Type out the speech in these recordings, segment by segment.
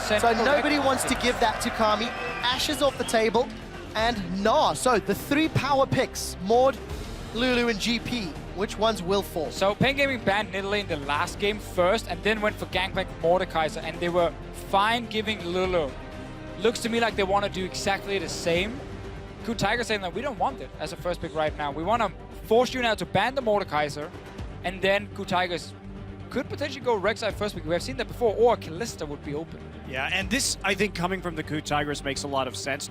100% So nobody wants to give that to Kami. Ashe is off the table, and Nah. So the 3 power picks, Maud, Lulu, and GP. Which ones will fall? So paiN Gaming banned Nidalee in the last game first, and then went for Gangplank Mordekaiser, and they were fine giving Lulu. Looks to me like they want to do exactly the same. KOO Tigers saying that we don't want it as a first pick right now. We want to force you now to ban the Mordekaiser, and then KOO Tigers could potentially go Rek'Sai first pick. We have seen that before, or Kalista would be open. Yeah, and this, I think, coming from the KOO Tigers makes a lot of sense.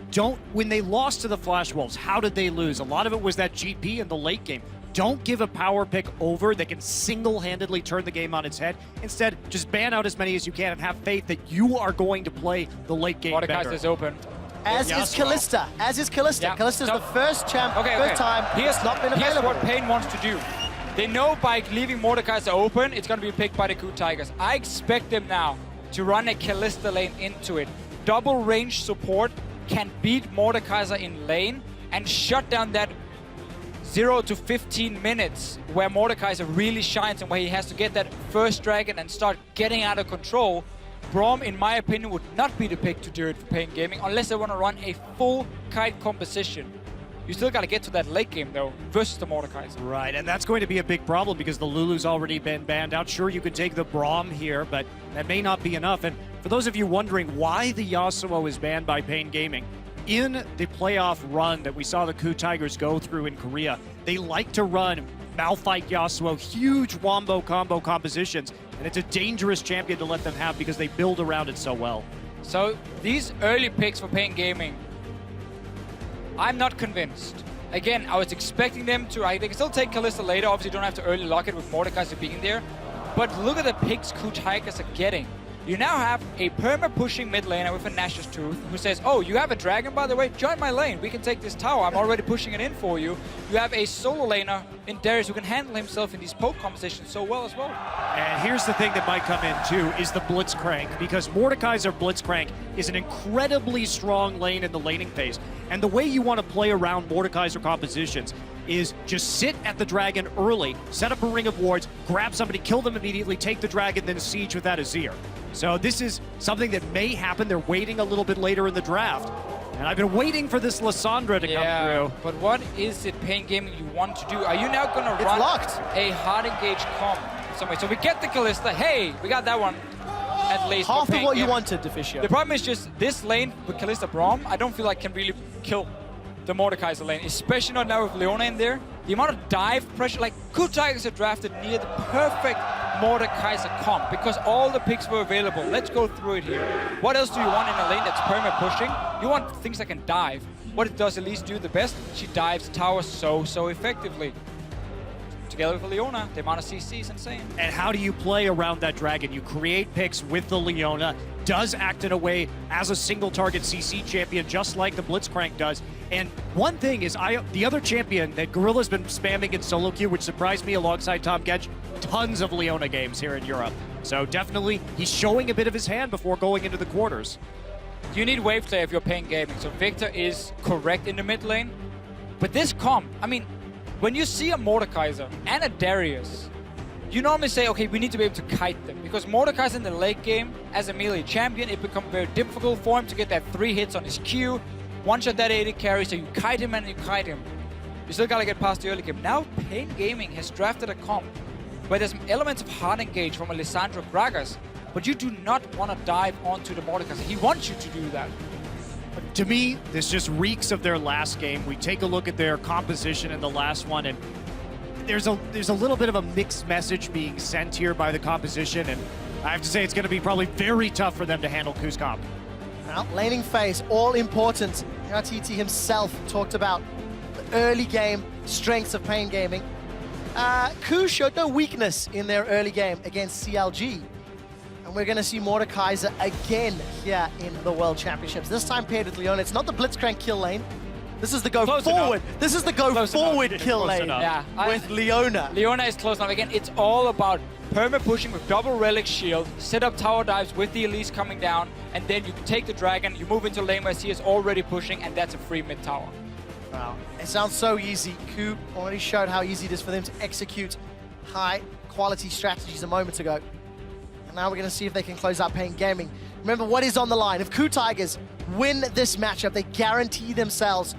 When they lost to the Flash Wolves, how did they lose? A lot of it was that GP in the late game. Don't give a power pick over that can single-handedly turn the game on its head. Instead, just ban out as many as you can and have faith that you are going to play the late game better. Mordekaiser is open. As is Kalista. As is Kalista. Yeah. Kalista's So- the first first time Here's not been available. Here's what paiN wants to do. They know by leaving Mordekaiser open, it's going to be picked by the KOO Tigers. I expect them now to run a Kalista lane into it. Double range support can beat Mordekaiser in lane and shut down that 0 to 15 minutes where Mordekaiser really shines and where he has to get that first dragon and start getting out of control. Braum, in my opinion, would not be the pick to do it for paiN Gaming unless they want to run a full kite composition. You still got to get to that late game, though, versus the Mordekaiser. Right, and that's going to be a big problem because the Lulu's already been banned out. Sure, you could take the Braum here, but that may not be enough. And for those of you wondering why the Yasuo is banned by paiN Gaming, in the playoff run that we saw the KOO Tigers go through in Korea, they like to run Malphite Yasuo, huge wombo combo compositions, and it's a dangerous champion to let them have because they build around it so well. So these early picks for paiN Gaming, I'm not convinced. Again, I was expecting them to, they can still take Kalista later, obviously don't have to early lock it with Mordekaiser being there, but look at the picks KOO Tigers are getting. You now have a perma-pushing mid laner with a Nash's Tooth who says, oh, you have a dragon, by the way? Join my lane. We can take this tower. I'm already pushing it in for you. You have a solo laner in Darius who can handle himself in these poke compositions so well as well. And here's the thing that might come in, too, is the Blitzcrank, because Mordekaiser Blitzcrank is an incredibly strong lane in the laning phase. And the way you want to play around Mordekaiser compositions is just sit at the dragon early, set up a ring of wards, grab somebody, kill them immediately, take the dragon, then siege with that AZike. So this is something that may happen. They're waiting a little bit later in the draft. And I've been waiting for this Lissandra to come through. But what is it paiN Gaming you want to do? Are you now going to run a hard engage comp some way? So we get the Kalista. Hey, we got that one at least. Half of what you wanted, Deficio. The problem is just this lane with Kalista Braum, I don't feel like can really kill the Mordekaiser lane, especially not now with Leona in there. The amount of dive pressure, like KOO Tigers are drafted near the perfect Mordekaiser comp because all the picks were available. Let's go through it here. What else do you want in a lane that's perma pushing? You want things that can dive. What it does Elise do the best? She dives towers so effectively. Together with Leona, the amount of CC is insane. And how do you play around that dragon? You create picks with the Leona, does act in a way as a single target CC champion, just like the Blitzcrank does. And one thing is, the other champion that Gorilla's been spamming in solo queue, which surprised me alongside Tom Gedge, tons of Leona games here in Europe. So definitely, he's showing a bit of his hand before going into the quarters. You need wave play if you're paiN Gaming, so Victor is correct in the mid lane. But this comp, I mean, when you see a Mordekaiser and a Darius, you normally say, okay, we need to be able to kite them. Because Mordekaiser in the late game, as a melee champion, it becomes very difficult for him to get that 3 hits on his Q. One-shot that AD carry, so you kite him and you kite him. You still gotta get past the early game. Now paiN Gaming has drafted a comp where there's elements of hard engage from Alessandro Gragas, but you do not want to dive onto the Mordekaiser. He wants you to do that. To me, this just reeks of their last game. We take a look at their composition in the last one, and there's a little bit of a mixed message being sent here by the composition, and I have to say it's going to be probably very tough for them to handle KOO's comp. Now, laning phase, all important. RTT himself talked about the early game strengths of paiN Gaming. KOO showed no weakness in their early game against CLG. And we're going to see Mordekaiser again here in the World Championships. This time paired with Leona. It's not the Blitzcrank kill lane. This is the go forward. This is the go forward kill lane with Leona. Leona is close enough. Again, it's all about perma-pushing with double relic shield, set up tower dives with the Elise coming down, and then you take the dragon, you move into lane where he is already pushing, and that's a free mid tower. Wow, it sounds so easy. KOO already showed how easy it is for them to execute high quality strategies a moment ago. And now we're going to see if they can close out paiN Gaming. Remember what is on the line. If KOO Tigers win this matchup, they guarantee themselves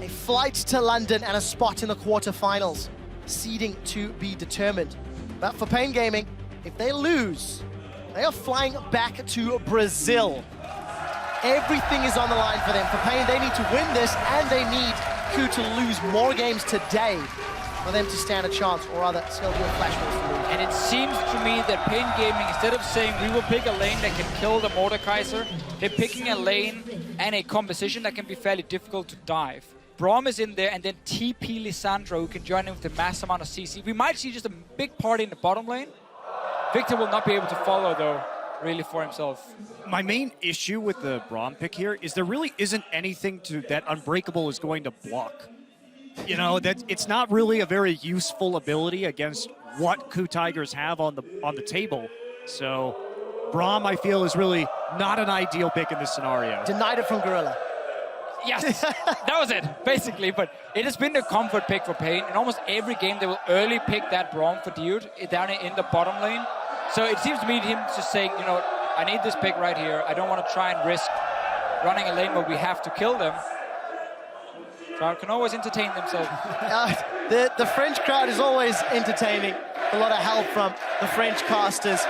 a flight to London and a spot in the quarterfinals. Seeding to be determined. But for paiN Gaming, if they lose, they are flying back to Brazil. Everything is on the line for them. For paiN, they need to win this, and they need KOO to lose more games today for them to stand a chance, or rather, Sylvia Flash will lose. And it seems to me that paiN Gaming, instead of saying we will pick a lane that can kill the Mordekaiser, they're picking a lane and a composition that can be fairly difficult to dive. Braum is in there, and then TP Lisandro, who can join in with a mass amount of CC. We might see just a big party in the bottom lane. Victor will not be able to follow, though, really for himself. My main issue with the Braum pick here is there really isn't anything that Unbreakable is going to block. You know, that it's not really a very useful ability against what KOO Tigers have on the table. So Braum, I feel, is really not an ideal pick in this scenario. Denied it from Gorilla. Yes, that was it, basically. But it has been the comfort pick for paiN. In almost every game, they will early pick that Braum for Dude down in the bottom lane. So it seems to me him just saying, you know, I need this pick right here. I don't want to try and risk running a lane where we have to kill them. Crowd can always entertain themselves. The French crowd is always entertaining. A lot of help from the French casters.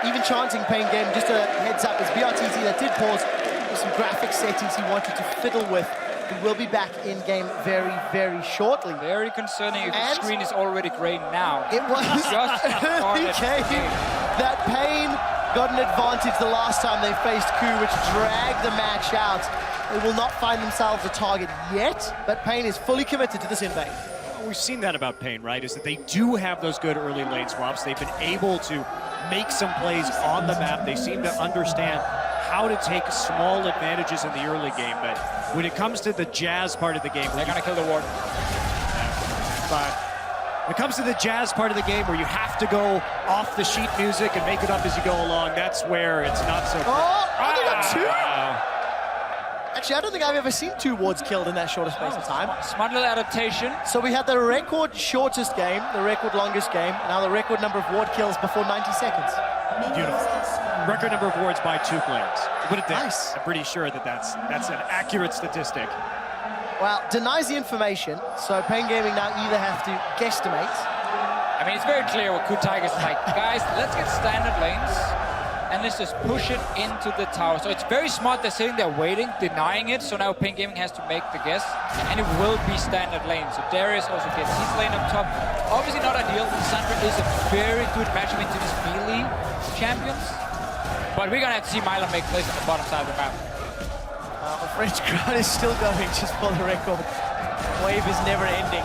Even chanting paiN Game, just a heads up, it's BRTT that did pause with some graphic settings he wanted to fiddle with. He will be back in game very, very shortly. Very concerning if the screen is already gray now. It was just early game that paiN got an advantage the last time they faced KOO, which dragged the match out. They will not find themselves a target yet, but paiN is fully committed to this invade. We've seen that about paiN, right? Is that they do have those good early lane swaps. They've been able to make some plays on the map. They seem to understand how to take small advantages in the early game, but when it comes to the jazz part of the game, they're gonna kill the ward. But when it comes to the jazz part of the game where you have to go off the sheet music and make it up as you go along, that's where it's not so. Oh, they got two. Actually, I don't think I've ever seen 2 wards killed in that shorter space of time. Smart little adaptation. So we had the record shortest game, the record longest game, and now the record number of ward kills before 90 seconds. Beautiful. Record number of wards by 2 players. Put it there. Nice. I'm pretty sure that's an accurate statistic. Well, denies the information, so paiN Gaming now either have to guesstimate. I mean, it's very clear what KOO Tigers is like. Guys, let's get standard lanes, and let's just push it into the tower. So it's very smart. They're sitting there waiting, denying it. So now paiN Gaming has to make the guess, and it will be standard lane. So Darius also gets his lane up top. Obviously not ideal. Sandra is a very good matchup into these melee champions. But we're gonna have to see Milo make plays on the bottom side of the map. The French crowd is still going, just for the record. Wave is never ending.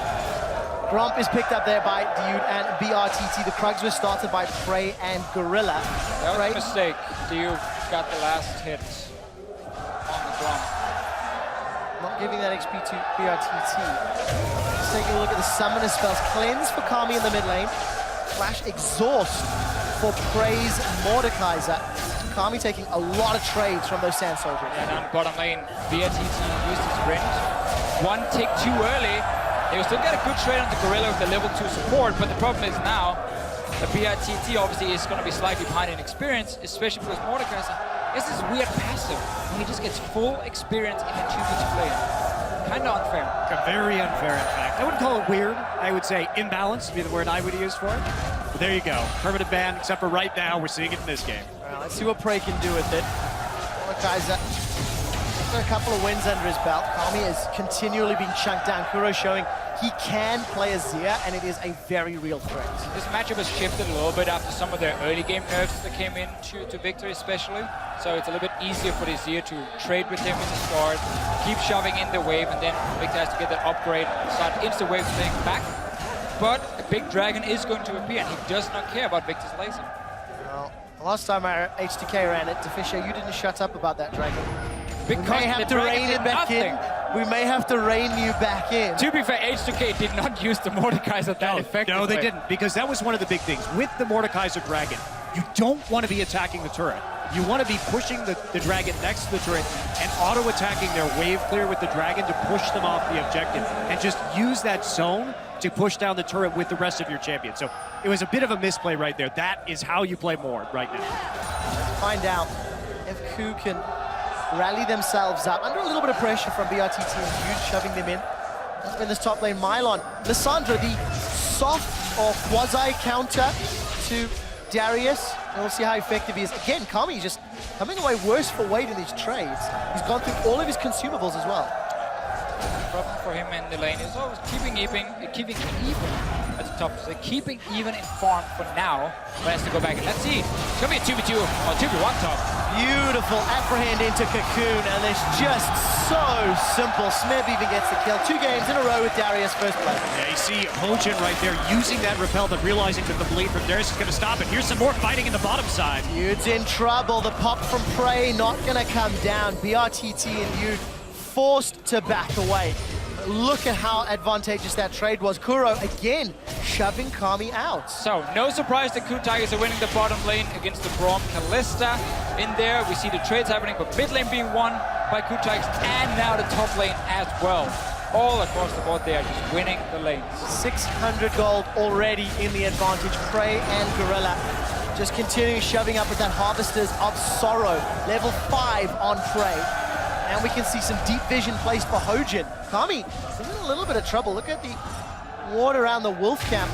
Gromp is picked up there by Dude and BRTT. The Krugs were started by Prey and Gorilla. That was a mistake. Dude got the last hit on the Gromp. Not giving that XP to BRTT. Let's take a look at the summoner spells. Cleanse for Kami in the mid lane. Flash Exhaust for Prey's Mordekaiser. Kami taking a lot of trades from those Sand Soldiers. And on bottom lane, BRTT used his sprint. One tick too early. They will still get a good trade on the Gorilla with the level 2 support, but the problem is now the BRTT obviously is going to be slightly behind in experience, especially because Mordekaiser is this weird passive where he just gets full experience in a 2v2 lane. Kind of unfair. Very unfair, in fact. I wouldn't call it weird. I would say imbalanced would be the word I would use for it. But there you go. Permanent ban, except for right now, we're seeing it in this game. Well, let's see what Prey can do with it. Mordekaiser got a couple of wins under his belt. Kami is continually being chunked down. Kuro showing he can play a Zia, and it is a very real threat. This matchup has shifted a little bit after some of their early game nerfs that came in to Victor especially. So it's a little bit easier for the Zia to trade with him in the start, keep shoving in the wave, and then Victor has to get that upgrade, start insta wave thing back. But a big dragon is going to appear, and he does not care about Victor's laser. Well, last time our HTK ran it, Defisha, you didn't shut up about that dragon. Because we may have to rein it back in. We may have to rein you back in. To be fair, H2K did not use the Mordekaiser that effectively. No, they didn't, because that was one of the big things. With the Mordekaiser Dragon, you don't want to be attacking the turret. You want to be pushing the dragon next to the turret and auto-attacking their wave clear with the dragon to push them off the objective and just use that zone to push down the turret with the rest of your champion. So it was a bit of a misplay right there. That is how you play Mord right now. Let's find out if KOO can rally themselves up under a little bit of pressure from BRTT and Huge shoving them in. In this top lane, mylon. Lissandra, the soft or quasi counter to Darius. And we'll see how effective he is. Again, Kami just coming away worse for weight in these trades. He's gone through all of his consumables as well. The problem for him in the lane is always keeping even at the top. So keeping even in farm for now, but has to go back and let's see. It's gonna be a 2v2 or 2v1 top. Beautiful apprehend into Cocoon, and it's just so simple. Smeb even gets the kill. 2 games in a row with Darius first play. Yeah, you see Hojin right there using that repel, but realizing that the bleed from Darius is going to stop it. Here's some more fighting in the bottom side. Yude's in trouble. The pop from Prey not going to come down. BRTT and Yude forced to back away. Look at how advantageous that trade was. Kuro again shoving Kami out. So no surprise the KOO Tigers are winning the bottom lane against the Braum. Kalista in there. We see the trades happening, but mid lane being won by KOO Tigers and now the top lane as well. All across the board, they are just winning the lanes. 600 gold already in the advantage. Prey and Gorilla just continuing shoving up with that Harvesters of Sorrow. Level 5 on Prey. And we can see some deep vision placed for Hojin. Kami is in a little bit of trouble. Look at the ward around the wolf camp.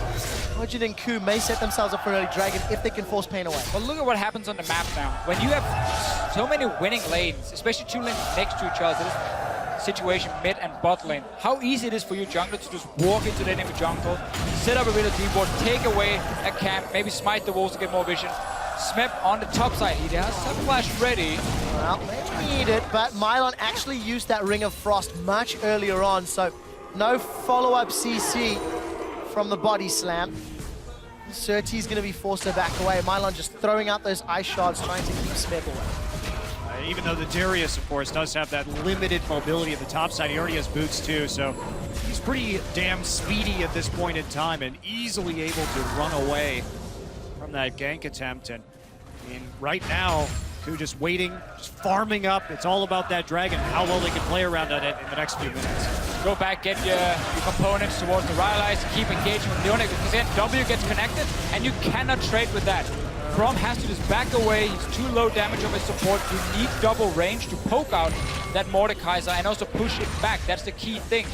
Hojin and KOO may set themselves up for an early dragon if they can force paiN away. But look at what happens on the map now. When you have so many winning lanes, especially 2 lanes next to each other, this situation mid and bot lane, how easy it is for you jungler to just walk into the enemy jungle, set up a bit of deep ward, take away a camp, maybe smite the walls to get more vision. Smeb on the top side. He has some flash ready. Well, they need it, but mylon actually used that Ring of Frost much earlier on, so no follow-up CC from the body slam. Surtees going to be forced to back away. mylon just throwing out those ice shards, trying to keep Smeb away. Even though the Darius, of course, does have that limited mobility at the top side, he already has boots too, so he's pretty damn speedy at this point in time and easily able to run away from that gank attempt. And I mean, right now, KOO just waiting, just farming up. It's all about that dragon, how well they can play around it in the next few minutes. Go back, get your components towards the Rylai's, keep engaging with Leonic, because then W gets connected, and you cannot trade with that. Braum has to just back away. He's too low damage of his support. You need double range to poke out that Mordekaiser and also push it back. That's the key thing.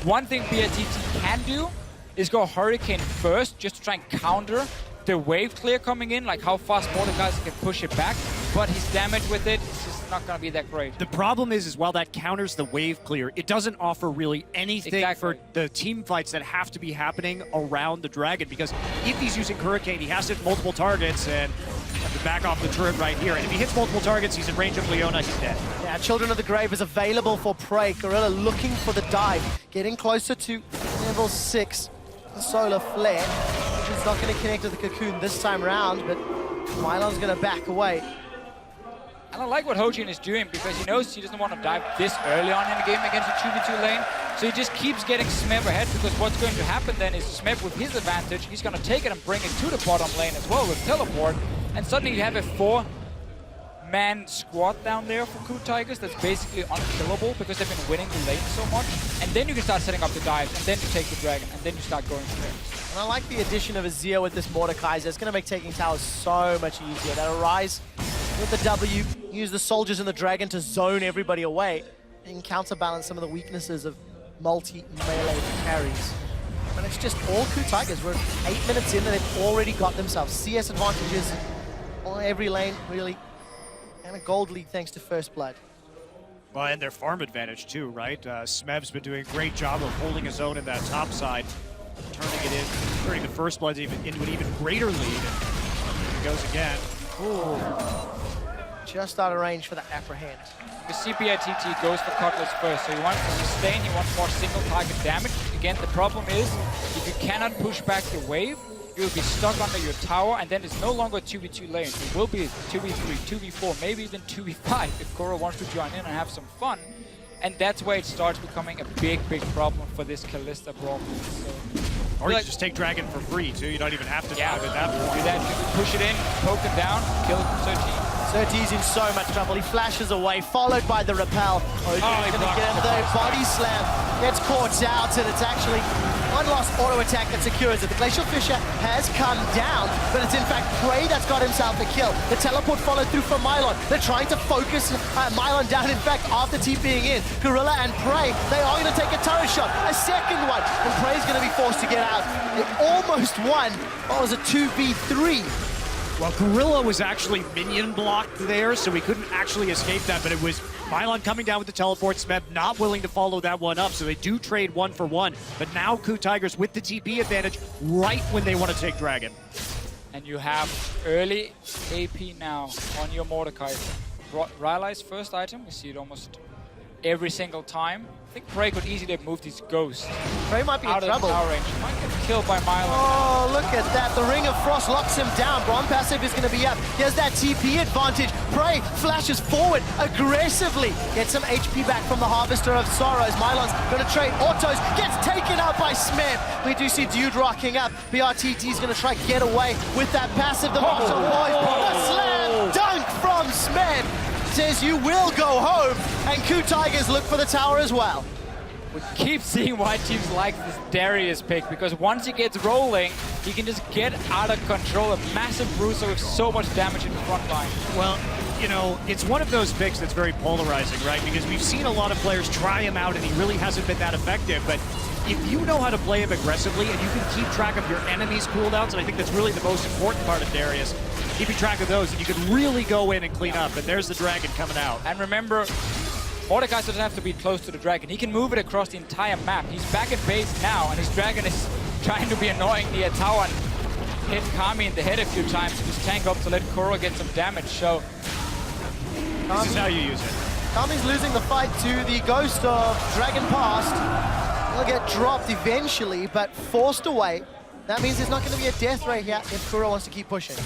One thing BRTT can do is go Hurricane first, just to try and counter the wave clear coming in, like how fast Mordekaiser can push it back, but his damage with it is just not going to be that great. The problem is while that counters the wave clear, it doesn't offer really anything for the team fights that have to be happening around the dragon, because if he's using Hurricane, he has to hit multiple targets and have to back off the turret right here. And if he hits multiple targets, he's in range of Leona, he's dead. Yeah, Children of the Grave is available for Prey. Gorilla looking for the dive, getting closer to level 6. The Solar Flare, which is not going to connect to the Cocoon this time around, but mylon's going to back away. And I like what Hojin is doing, because he knows he doesn't want to dive this early on in the game against a 2v2 lane. So he just keeps getting Smeb ahead, because what's going to happen then is Smeb with his advantage, he's going to take it and bring it to the bottom lane as well with teleport. And suddenly you have a 4-man squad down there for KOO Tigers that's basically unkillable, because they've been winning the lane so much. And then you can start setting up the dives, and then you take the dragon, and then you start going from there. And I like the addition of Azir with this Mordekaiser. It's going to make taking towers so much easier. That Arise with the W, use the soldiers and the dragon to zone everybody away, and counterbalance some of the weaknesses of multi-melee carries. And it's just all KOO Tigers. We're 8 minutes in and they've already got themselves CS advantages on every lane, really. And a gold lead thanks to First Blood. Well, and their farm advantage too, right? Smeb's been doing a great job of holding his own in that top side, turning the First Bloods into an even greater lead. And he goes again. Ooh. Just out of range for the apprehend. The CPITT goes for Cutlass first, so he wants to sustain, he wants more single target damage. Again, the problem is, if you cannot push back the wave, you will be stuck under your tower, and then it's no longer a 2v2 lane. It will be 2v3, 2v4, maybe even 2v5 if Kuro wants to join in and have some fun. And that's where it starts becoming a big, big problem for this Kalista Braum. So, or you just take Dragon for free too, you don't even have to dive at that point. Do that, just push it in, poke him down, kill Surtees. Surtees in so much trouble. He flashes away, followed by the repel. He's going to get him the body slam. Gets caught out, and it's actually one-loss auto attack that secures it. The Glacial Fissure has come down, but it's in fact paiN that's got himself a kill. The teleport followed through from Mylon. They're trying to focus Mylon down, in fact, after TPing in. Gorilla and paiN, they are going to take a turret shot, a second one, and paiN's going to be forced to get out. They almost won. What was a 2v3? Well, Gorilla was actually minion blocked there, so we couldn't actually escape that, but it was Mylon coming down with the teleport, Smeb not willing to follow that one up, so they do trade 1-for-1. But now KOO Tigers with the TP advantage right when they want to take Dragon. And you have early AP now on your Mordekaiser. Rylai's first item, we see it almost every single time. I think paiN could easily move these ghosts paiN might be in out of trouble. the power range. He might get killed by Mylon. Oh, look at that. The Ring of Frost locks him down. Bron passive is going to be up. Here's that TP advantage. paiN flashes forward aggressively. Gets some HP back from the Harvester of Sorrows. Mylon's going to trade autos. Gets taken out by Smeb. We do see Dude rocking up. BRTT is going to try to get away with that passive. The Marshall boys. The slam dunk from Smeb. Says you will go home, and KOO Tigers look for the tower as well. We keep seeing why teams like this Darius pick, because once he gets rolling, he can just get out of control. A massive bruiser with so much damage in the front line. Well, you know, it's one of those picks that's very polarizing, right? Because we've seen a lot of players try him out, and he really hasn't been that effective. But if you know how to play him aggressively, and you can keep track of your enemy's cooldowns, and I think that's really the most important part of Darius, keeping track of those, and you can really go in and clean up. And there's the Dragon coming out. And remember, Mordekaiser doesn't have to be close to the Dragon. He can move it across the entire map. He's back at base now, and his Dragon is trying to be annoying near tower and hit Kami in the head a few times to just tank up to let Kuro get some damage. So this is how you use it. Kami's losing the fight to the ghost of Dragon Past. He'll get dropped eventually, but forced away. That means there's not going to be a death ray here if Kuro wants to keep pushing.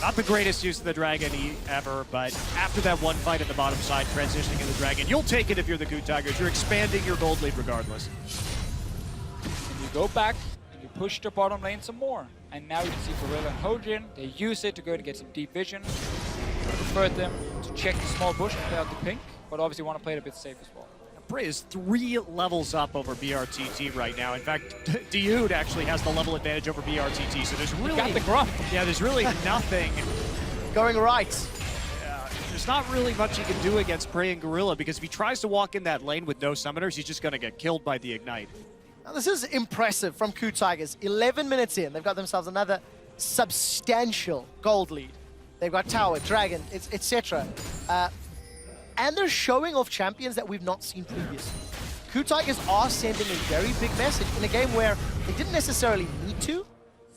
Not the greatest use of the Dragon ever, but after that one fight at the bottom side, transitioning in the Dragon, you'll take it if you're the KOO Tigers. You're expanding your gold lead regardless. and you go back and you push the bottom lane some more. And now you can see Gorilla and Hojin. They use it to go and get some deep vision. Preferred them to check the small bush and play out the pink, but obviously want to play it a bit safe as well. paiN is 3 levels up over BRTT right now. In fact, Dude actually has the level advantage over BRTT, so there's really... Got the grump. Yeah, there's really nothing... Going right. There's not really much he can do against paiN and Gorilla, because if he tries to walk in that lane with no summoners, he's just going to get killed by the Ignite. Now, this is impressive from KOO Tigers. 11 minutes in, they've got themselves another substantial gold lead. They've got Tower, Dragon, etc. And they're showing off champions that we've not seen previously. KOO Tigers are sending a very big message in a game where they didn't necessarily need to,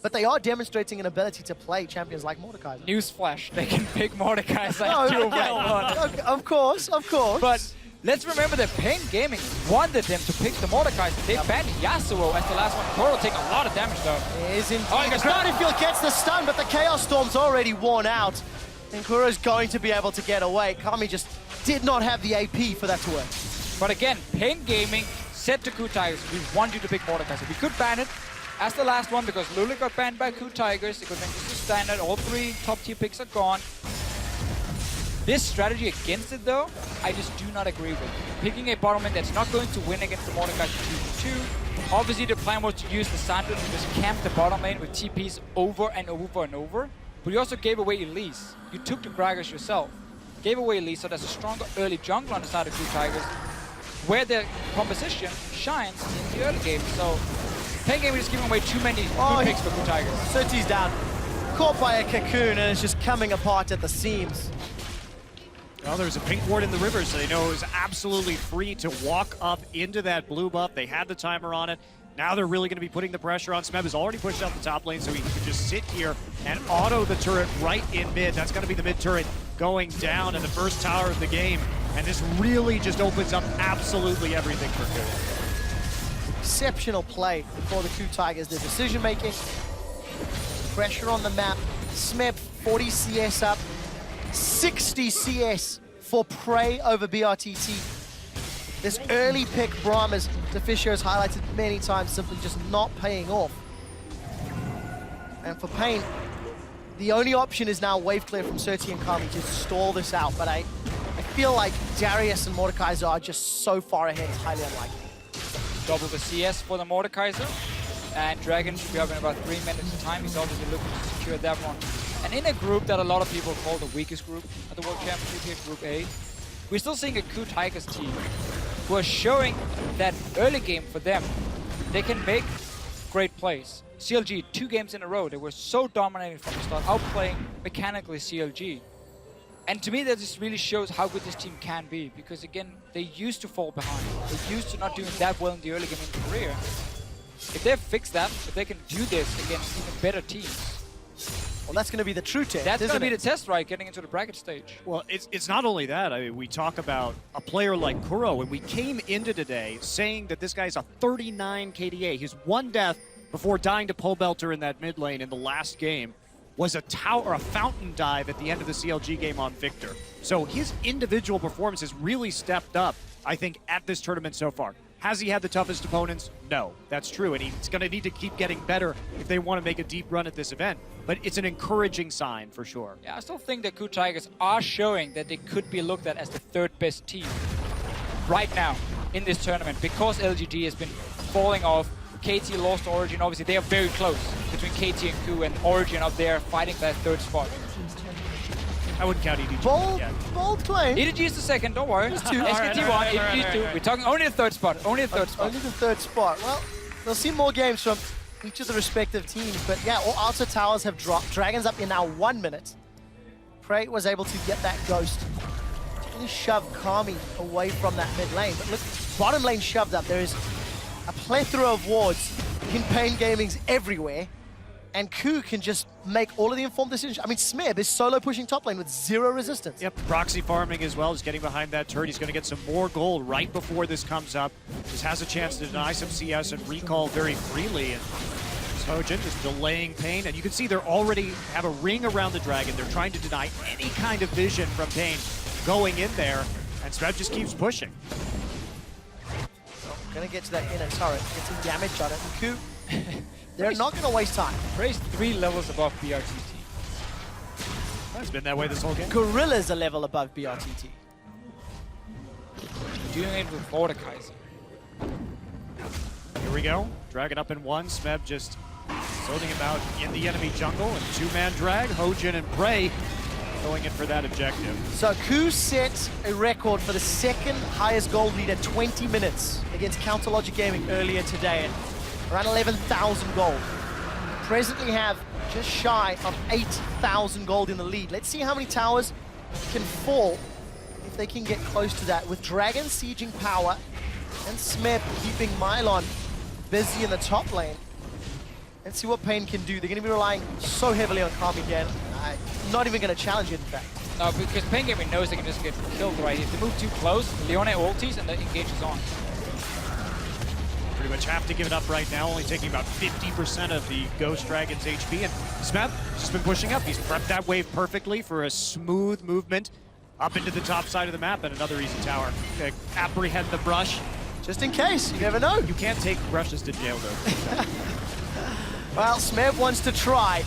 but they are demonstrating an ability to play champions like Mordekaiser. Newsflash, they can pick Mordekaiser No, and do okay. well. Of course. But let's remember that paiN Gaming wanted them to pick the Mordekaiser. They banned Yasuo as the last one. Kuro taking a lot of damage though. Is indeed. Oh, The Grounded Field gets the stun, but the Chaos Storm's already worn out. And Kuro's going to be able to get away. Kami just did not have the AP for that to work. But again, paiN Gaming said to KOO Tigers, we want you to pick Mordekaiser. We could ban it as the last one because Lulu got banned by KOO Tigers. It could then just be standard. All 3 top tier picks are gone. This strategy against it though, I just do not agree with. Picking a bottom lane that's not going to win against the Mordekaiser 2v2. Obviously the plan was to use the Sandra to just camp the bottom lane with TPs over and over and over. But you also gave away Elise. You took the Gragas yourself. Gave away Elise, so there's a stronger early jungle on the side of KOO Tigers, where their composition shines in the early game. So paiN Gaming is giving away too many good picks for KOO Tigers. Surti's down. Caught by a cocoon, and it's just coming apart at the seams. Well, there's a pink ward in the river, so they know it was absolutely free to walk up into that blue buff. They had the timer on it. Now they're really going to be putting the pressure on. Smeb has already pushed out the top lane, so he can just sit here and auto the turret right in mid. That's going to be the mid turret going down in the first tower of the game. And this really just opens up absolutely everything for KOO. Exceptional play for the KOO Tigers. Their decision making, pressure on the map. Smeb 40 CS up, 60 CS for paiN over BRTT. This early pick Braum, as Fisher has highlighted many times, simply just not paying off. And for paiN, the only option is now wave clear from Surti and Kami to stall this out. But I feel like Darius and Mordekaiser are just so far ahead, it's highly unlikely. Double the CS for the Mordekaiser. And Dragon should be up in about 3 minutes' time. He's obviously looking to secure that one. And in a group that a lot of people call the weakest group at the World Championship here, Group A, we're still seeing a KOO Tigers team who are showing that early game for them, they can make great plays. CLG, 2 games in a row, they were so dominating from the start, outplaying mechanically CLG. And to me, that just really shows how good this team can be, because again, they used to fall behind. They used to not doing that well in the early game in Korea. If they fix that, if they can do this against even better teams, well, that's going to be the true test. that's going to be the test, right, getting into the bracket stage. Well, it's not only that. I mean, we talk about a player like Kuro, and we came into today saying that this guy's a 39 KDA. He's 1 death before dying to pole belter in that mid lane in the last game. Was a tower or a fountain dive at the end of the CLG game on Victor. So his individual performance has really stepped up, I think, at this tournament so far. Has he had the toughest opponents? No, that's true, and he's going to need to keep getting better if they want to make a deep run at this event. But it's an encouraging sign for sure. Yeah, I still think that KOO Tigers are showing that they could be looked at as the 3rd best team right now in this tournament, because LGD has been falling off. KT lost Origin, obviously they are very close between KT and KOO, and Origin up there fighting that 3rd spot. I wouldn't count EDG. Bold claim. EDG is the 2nd, don't worry. Just 2. SKT 1, EDG 2. We're talking only the 3rd spot, only the 3rd spot. Only the 3rd spot. Well, we'll see more games from each of the respective teams, but yeah, all outer towers have dropped. Dragon's up in now 1 minute. Prey was able to get that ghost. Really shove Kami away from that mid lane, but look, bottom lane shoved up. There is a plethora of wards in paiN Gaming's everywhere, and KOO can just make all of the informed decisions. I mean, Smeb is solo pushing top lane with 0 resistance. Yep, proxy farming as well. He's getting behind that turret. He's going to get some more gold right before this comes up. Just has a chance to deny some CS and recall very freely. And Hojin just delaying paiN. And you can see they're already have a ring around the dragon. They're trying to deny any kind of vision from paiN going in there. And Smeb just keeps pushing. Gonna get to that inner turret, get some damage on it. And KOO, they're not gonna waste time. Prey's 3 levels above BRTT. It's been that way this whole game. Gorilla's a level above BRTT. Doing it with Mordekaiser. Here we go. Dragon up in 1. Smeb just sorting him out in the enemy jungle. And 2-man drag. Hojin and Prey going in for that objective. So KOO set a record for the 2nd highest gold lead at 20 minutes against Counter Logic Gaming earlier today at around 11,000 gold. Presently have just shy of 8,000 gold in the lead. Let's see how many towers can fall if they can get close to that, with Dragon sieging power and Smeb keeping Mylon busy in the top lane. Let's see what paiN can do. They're going to be relying so heavily on Kami again. Not even going to challenge it, in fact. No, because paiN Gaming knows they can just get killed right here. If they move too close, Leone ultis and the engage is on. Pretty much have to give it up right now, only taking about 50% of the Ghost Dragon's HP. And Smeb just been pushing up. He's prepped that wave perfectly for a smooth movement up into the top side of the map and another easy tower. Apprehend the brush. Just in case, you never know. You can't take brushes to jail, though. Well, Smeb wants to try.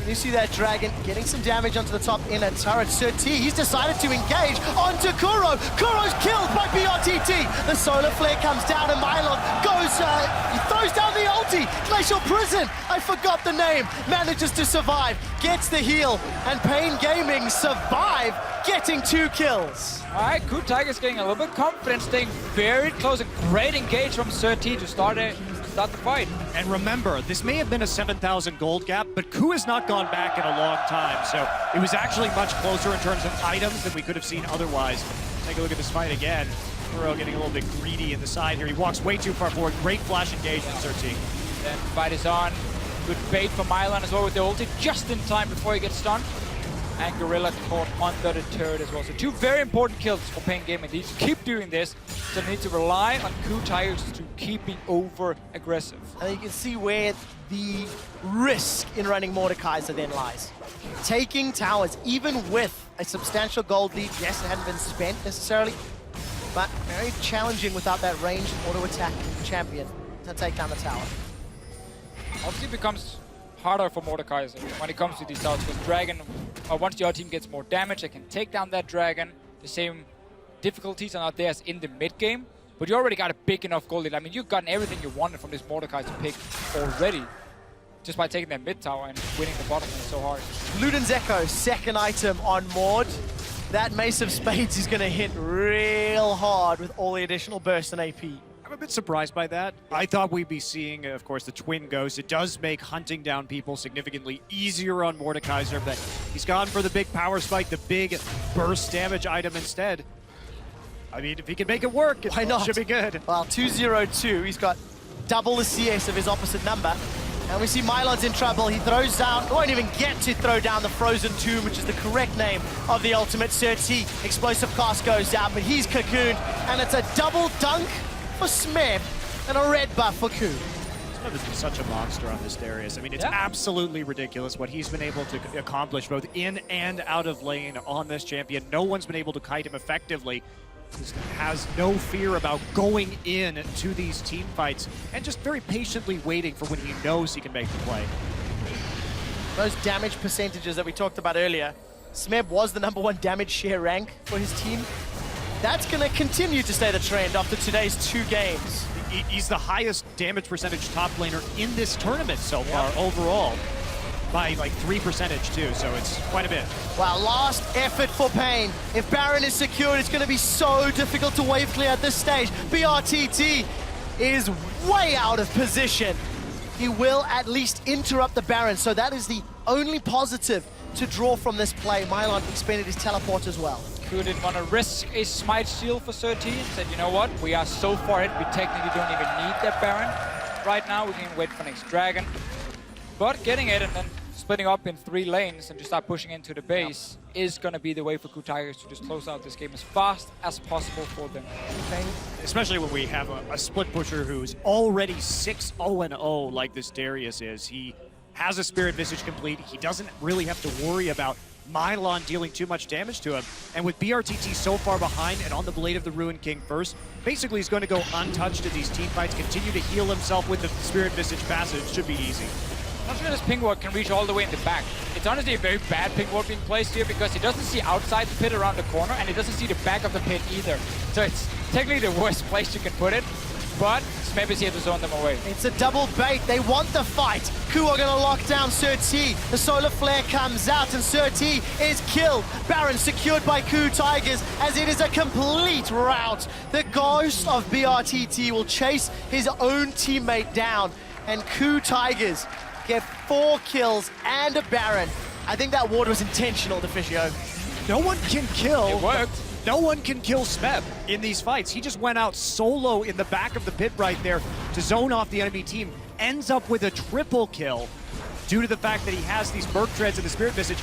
You see that Dragon getting some damage onto the top inner turret. Sir T, he's decided to engage onto Kuro. Kuro's killed by BRTT. The solar flare comes down and Mylon goes, he throws down the ulti. Glacial Prison, I forgot the name, manages to survive, gets the heal, and paiN Gaming survive, getting 2 kills. All right, KOO Tigers getting a little bit confident, staying very close. A great engage from Sir T to start the fight. And remember, this may have been a 7,000 gold gap, but KOO has not gone back in a long time, so it was actually much closer in terms of items than we could have seen otherwise. Take a look at this fight again. Kuro getting a little bit greedy in the side here. He walks way too far forward. Great flash engagement, Sir T. Then fight is on. Good bait for Mylon as well with the ulti, just in time before he gets stunned. And Gorilla caught under the turret as well. So 2 very important kills for paiN Gaming. They need to keep doing this, so they need to rely on KOO Tigers to keep being over-aggressive. And you can see where the risk in running Mordekaiser then lies. Taking towers, even with a substantial gold lead. Yes, it hadn't been spent necessarily, but very challenging without that ranged auto-attack champion to take down the tower. Obviously it becomes harder for Mordekaiser when it comes to these towers, because Dragon, once your team gets more damage, they can take down that Dragon. The same difficulties are not there as in the mid game, But you already got a big enough goal lead. I mean, you've gotten everything you wanted from this Mordekaiser pick already, just by taking their mid tower and winning the bottom lane so hard. Luden's Echo, second item on Mord. That Mace of Spades is going to hit real hard with all the additional burst and AP. I'm a bit surprised by that. I thought we'd be seeing, of course, the Twin Ghost. It does make hunting down people significantly easier on Mordekaiser, but he's gone for the big power spike, the big burst damage item instead. I mean, if he can make it work, Why not? It should be good. Well, 2-0-2, he's got double the CS of his opposite number. And we see Mylon's in trouble. He throws down, won't even get to throw down the Frozen Tomb, which is the correct name of the ultimate. Certi, explosive cast goes out, but he's cocooned. And it's a double dunk for Smeb and a red buff for KOO. Smeb has been such a monster on this Darius. I mean, it's absolutely ridiculous what he's been able to accomplish both in and out of lane on this champion. No one's been able to kite him effectively. Just has no fear about going in to these team fights and just very patiently waiting for when he knows he can make the play. Those damage percentages that we talked about earlier, Smeb was the #1 damage share rank for his team. That's going to continue to stay the trend after today's 2 games. He's the highest damage percentage top laner in this tournament so far overall. By like 3% too, so it's quite a bit. Wow, last effort for paiN. If Baron is secured, it's going to be so difficult to wave clear at this stage. BRTT is way out of position. He will at least interrupt the Baron, so that is the only positive to draw from this play. Mylon expended his teleport as well. KOO didn't want to risk a smite shield for Certi and said, you know what, we are so far in, we technically don't even need that Baron right now. We can wait for next Dragon. But getting it and then splitting up in 3 lanes and just start pushing into the base is going to be the way for KOO Tigers to just close out this game as fast as possible for them. Especially when we have a split pusher who's already 6-0-0 like this Darius is. He has a Spirit Visage complete. He doesn't really have to worry about Mylon dealing too much damage to him. And with BRTT so far behind and on the Blade of the Ruined King first, basically he's going to go untouched in these team fights, continue to heal himself with the Spirit Visage passive. It should be easy. Not sure this ping ward can reach all the way in the back. It's honestly a very bad ping ward being placed here because he doesn't see outside the pit around the corner and he doesn't see the back of the pit either. So it's technically the worst place you can put it, but Smeb is here to zone them away. It's a double bait. They want the fight. KOO are going to lock down Certi. The Solar Flare comes out and Certi is killed. Baron secured by KOO Tigers as it is a complete rout. The ghost of BRTT will chase his own teammate down and KOO Tigers get 4 kills and a Baron. I think that ward was intentional, Deficio. No one can kill. It worked. No one can kill Smeb in these fights. He just went out solo in the back of the pit right there to zone off the enemy team. Ends up with a triple kill due to the fact that he has these Merc Treads and the Spirit Visage.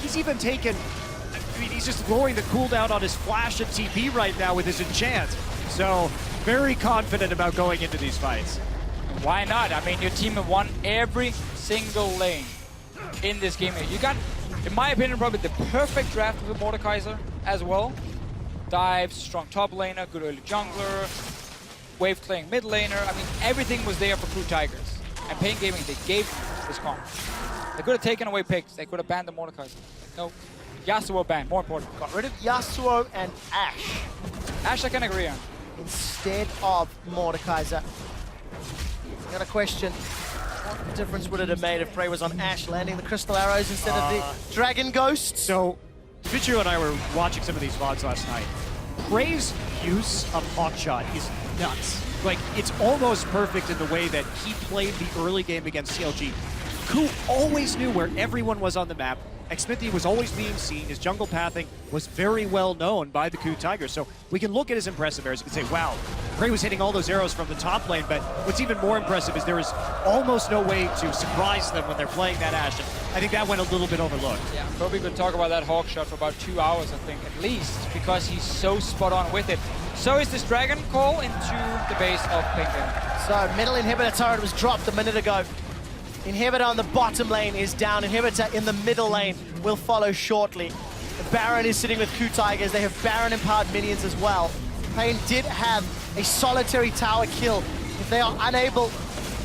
He's even taken, I mean, he's just lowering the cooldown on his Flash and TP right now with his Enchant. So, very confident about going into these fights. Why not? I mean, your team have won every single lane in this game here. You got, in my opinion, probably the perfect draft with Mordekaiser as well. Dives, strong top laner, good early jungler, wave clearing mid laner. I mean, everything was there for KOO Tigers. And paiN Gaming, they gave this comp. They could have taken away picks. They could have banned the Mordekaiser. No, Yasuo banned, more important. Got rid of Yasuo and Ashe Ashe I can agree on. instead of Mordekaiser. Got a question. What difference would it have made if Prey was on Ashe landing the crystal arrows instead of the dragon ghosts? So, Vichu and I were watching some of these VODs last night. Prey's use of Hawkshot is nuts. Like, it's almost perfect in the way that he played the early game against CLG. KOO always knew where everyone was on the map. Xmithie was always being seen. His jungle pathing was very well known by the KOO Tigers. So we can look at his impressive arrows. You can say, wow, Prey was hitting all those arrows from the top lane, but what's even more impressive is there is almost no way to surprise them when they're playing that Ashe. And I think that went a little bit overlooked. Yeah, probably could talk about that Hawk shot for about 2 hours, I think, at least, because he's so spot on with it. So is this Dragon call into the base of paiN Gaming. So middle inhibitor turret was dropped a minute ago. Inhibitor on the bottom lane is down. Inhibitor in the middle lane will follow shortly. The Baron is sitting with KOO Tigers. They have Baron-empowered minions as well. paiN did have a solitary tower kill. If they are unable,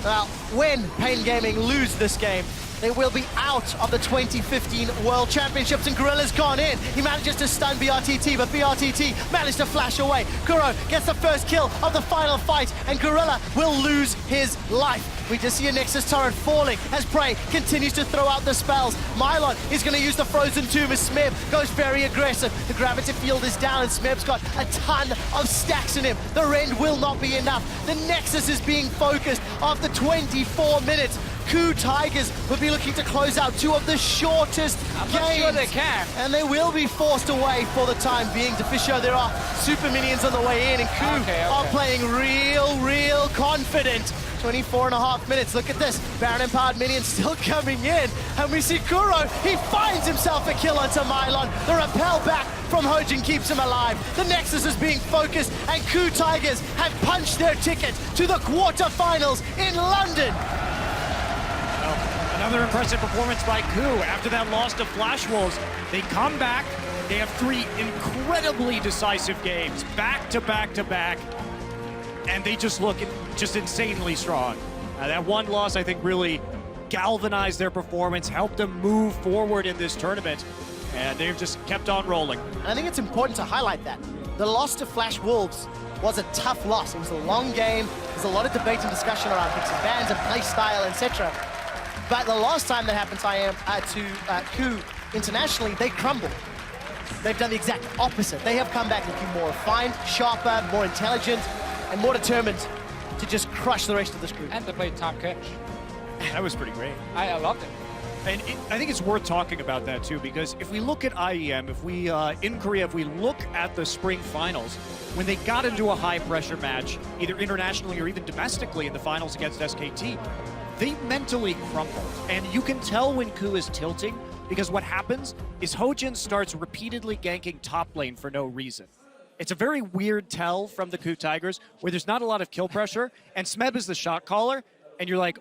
well, when paiN Gaming lose this game, They will be out of the 2015 World Championships, and Gorilla's gone in. He manages to stun BRTT, but BRTT managed to flash away. KOO gets the first kill of the final fight, and Gorilla will lose his life. We just see a Nexus turret falling as paiN continues to throw out the spells. Mylon is going to use the Frozen Tomb as Smeb goes very aggressive. The gravity field is down and Smeb's got a ton of stacks in him. The rend will not be enough. The Nexus is being focused after 24 minutes. KOO Tigers will be looking to close out two of the shortest games. Not sure they can. And they will be forced away for the time being. Fisher, there are super minions on the way in, and KOO are playing real confident. 24.5 minutes, look at this. Baron Empowered minions still coming in. And we see KOO, he finds himself a kill onto Mylon. The repel back from Hojin keeps him alive. The Nexus is being focused, and KOO Tigers have punched their ticket to the quarterfinals in London. Another impressive performance by KOO. After that loss to Flash Wolves, they come back. They have 3 incredibly decisive games, back to back to back, and they just look just insanely strong. That one loss, I think, really galvanized their performance, helped them move forward in this tournament, and they've just kept on rolling. And I think it's important to highlight that. The loss to Flash Wolves was a tough loss. It was a long game. There's a lot of debate and discussion around picks and bans and play style, etc. But the last time that happened to KOO internationally, they crumbled. They've done the exact opposite. They have come back looking more refined, sharper, more intelligent, and more determined to just crush the rest of this group. And they played Time Catch. That was pretty great. I loved it. And I think it's worth talking about that too, because if we look at IEM, if we, in Korea, if we look at the spring finals, when they got into a high pressure match, either internationally or even domestically in the finals against SKT, they mentally crumbled. And you can tell when KOO is tilting, because what happens is Hojin starts repeatedly ganking top lane for no reason. It's a very weird tell from the KOO Tigers, where there's not a lot of kill pressure, and Smeb is the shot caller, and you're like,